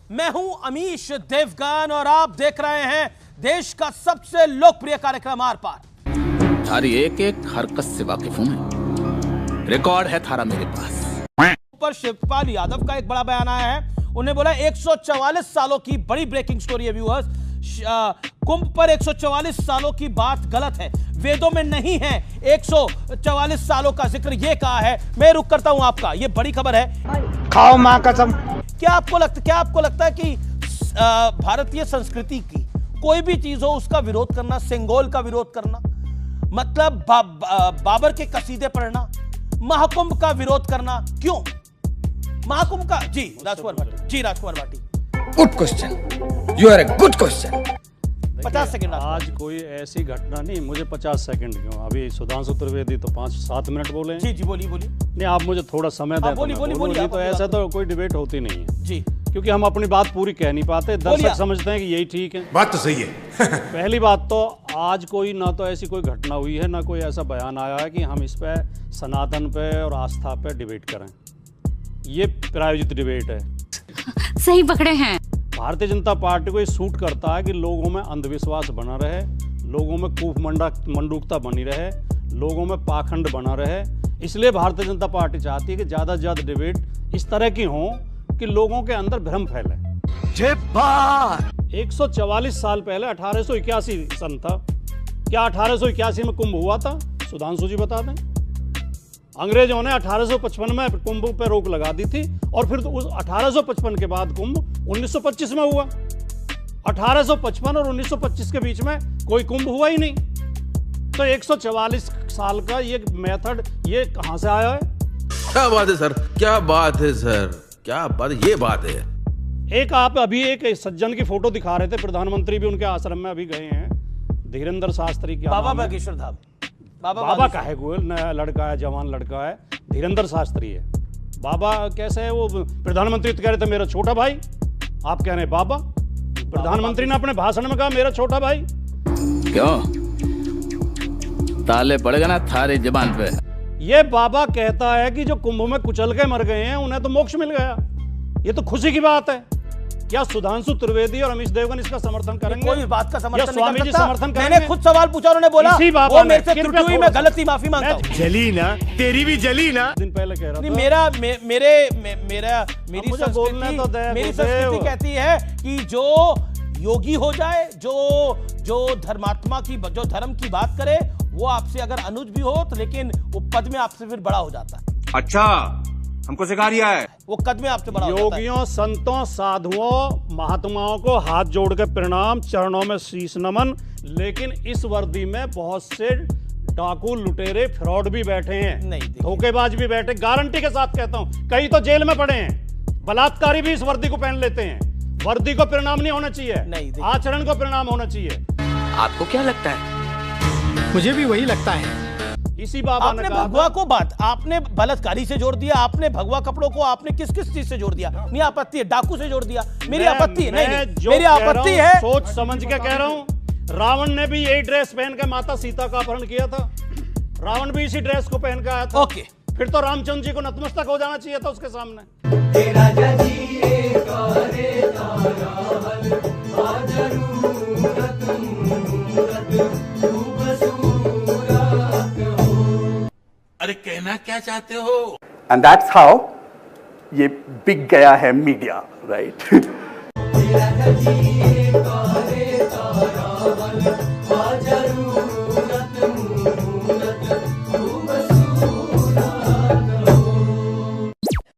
मैं हूं अमीश देवगन और आप देख रहे हैं देश का सबसे लोकप्रिय कार्यक्रम आर पार। थारी एक एक हरकत से वाकिफ हूं मैं, रिकॉर्ड है थारा मेरे पास। ऊपर शिवपाल यादव का एक बड़ा बयान आया है। उन्हें बोला 144 सालों की बड़ी ब्रेकिंग स्टोरी है व्यूअर्स। कुंभ पर 144 सालों की बात गलत है, वेदों में नहीं है 144 सालों का जिक्र। ये कहा है। मैं रुक करता हूं आपका, ये बड़ी खबर है। खाओ मां कसम। क्या आपको लगता है कि भारतीय संस्कृति की कोई भी चीज हो उसका विरोध करना, सेंगोल का विरोध करना, मतलब बाबर के कसीदे पढ़ना, महाकुंभ का विरोध करना, क्यों महाकुंभ का? जी Rajkumar Bhati. Good question, you are a good question. 50 second. आज कोई ऐसी घटना नहीं, मुझे 50 सेकंड क्यों? अभी सुधांशु त्रिवेदी तो 5-7 मिनट बोले। जी बोलिए। नहीं, आप मुझे थोड़ा समय दें। बोलिए। तो ऐसा तो कोई डिबेट होती नहीं है जी, क्योंकि हम अपनी बात पूरी कह नहीं पाते। दर्शक समझते हैं कि यही ठीक है। बात तो सही है। पहली बात तो आज कोई ना तो ऐसी कोई घटना हुई है, ना कोई ऐसा बयान आया है कि हम इस पे सनातन पे और आस्था पे डिबेट करें। ये प्रायोजित डिबेट है। सही पकड़े हैं। भारतीय जनता पार्टी को ये सूट करता है कि लोगों में अंधविश्वास बना रहे, लोगों में कूप मंडूकता बनी रहे, लोगों में पाखंड बना रहे। इसलिए भारतीय जनता पार्टी चाहती है कि ज़्यादा से ज़्यादा डिबेट इस तरह की हों कि लोगों के अंदर भ्रम फैले। 144 साल पहले 1881 सन था। क्या 1881 में कुंभ हुआ था? सुधांशु जी बता दें। अंग्रेजों ने 1855 में कुंभ पर रोक लगा दी थी और फिर उस 1855 के बाद कुंभ 1925 में हुआ। 1855 और 1925 के बीच में कोई कुंभ हुआ ही नहीं। तो 144 साल का ये मेथड ये कहां से आया है? क्या बात है सर, क्या बात है सर, क्या बात है, ये बात है। एक आप अभी एक सज्जन की फोटो दिखा रहे थे, प्रधानमंत्री भी उनके आश्रम में अभी गए हैं, धीरेन्द्र शास्त्री की। बाबा बागेश्वर धाम। बाबा का है, कोई नया लड़का है, जवान लड़का है, धीरेन्द्र शास्त्री है। बाबा कैसे है? वो प्रधानमंत्री तो कह रहे थे मेरा छोटा भाई, आप कह रहे हैं बाबा। प्रधानमंत्री ने अपने भाषण में कहा मेरा छोटा भाई। क्यों ताले पड़ेगा ना थारी जबान पे? ये बाबा कहता है कि जो कुंभ में कुचल के मर गए हैं उन्हें तो मोक्ष मिल गया। ये तो खुशी की बात है। क्या सुधांशु त्रिवेदी और अमीश देवगन इसका समर्थन करेंगे? कोई बात का समर्थन स्वामी नहीं जी कर सकता। समर्थन करेंगे? मैंने खुद सवाल पूछा, उन्होंने बोला वो मेरे से त्रुटि हुई, मैं गलती माफी मांगता हूं। जली ना, तेरी भी जली ना। दिन पहले कह रहा था। मेरी संस्कृति कहती है कि जो योगी हो जाए, जो धर्मात्मा की, जो धर्म की बात करे, वो आपसे अगर अनुज भी हो तो लेकिन वो पद में आपसे फिर बड़ा हो जाता है। अच्छा, हमको सिखा रिया है। वो कद में आपसे बड़ा हो जाता है। योगियों, संतों, साधुओं, महात्माओं को हाथ जोड़ के प्रणाम, चरणों में शीश नमन। लेकिन इस वर्दी में बहुत से डाकू, लुटेरे, फ्रॉड भी बैठे हैं, धोखेबाज भी बैठे। गारंटी के साथ कहता हूं, कई तो जेल में पड़े हैं। बलात्कारी भी इस वर्दी को पहन लेते हैं। वर्दी को प्रणाम नहीं होना चाहिए, आचरण को प्रणाम होना चाहिए। आपको क्या लगता है? मुझे भी वही लगता है। इसी बाबा आपने भगवा को आपने बलात्कारी से जोड़ दिया, आपने भगवा कपड़ों को आपने किस चीज से जोड़ दिया? नहीं, आपत्ति है, डाकू से जोड़ दिया। मेरी आपत्ति है। नहीं, मेरी आपत्ति है। सोच समझ के कह रहा हूं। रावण ने भी यही ड्रेस पहन के माता सीता का अपहरण किया था। रावण भी इसी ड्रेस को पहन के आया था। ओके, फिर तो रामचंद्र जी को नतमस्तक हो जाना चाहिए था उसके सामने। अरे कहना क्या चाहते हो? एंड दैट्स हाउ ये बिक गया है मीडिया, राइट?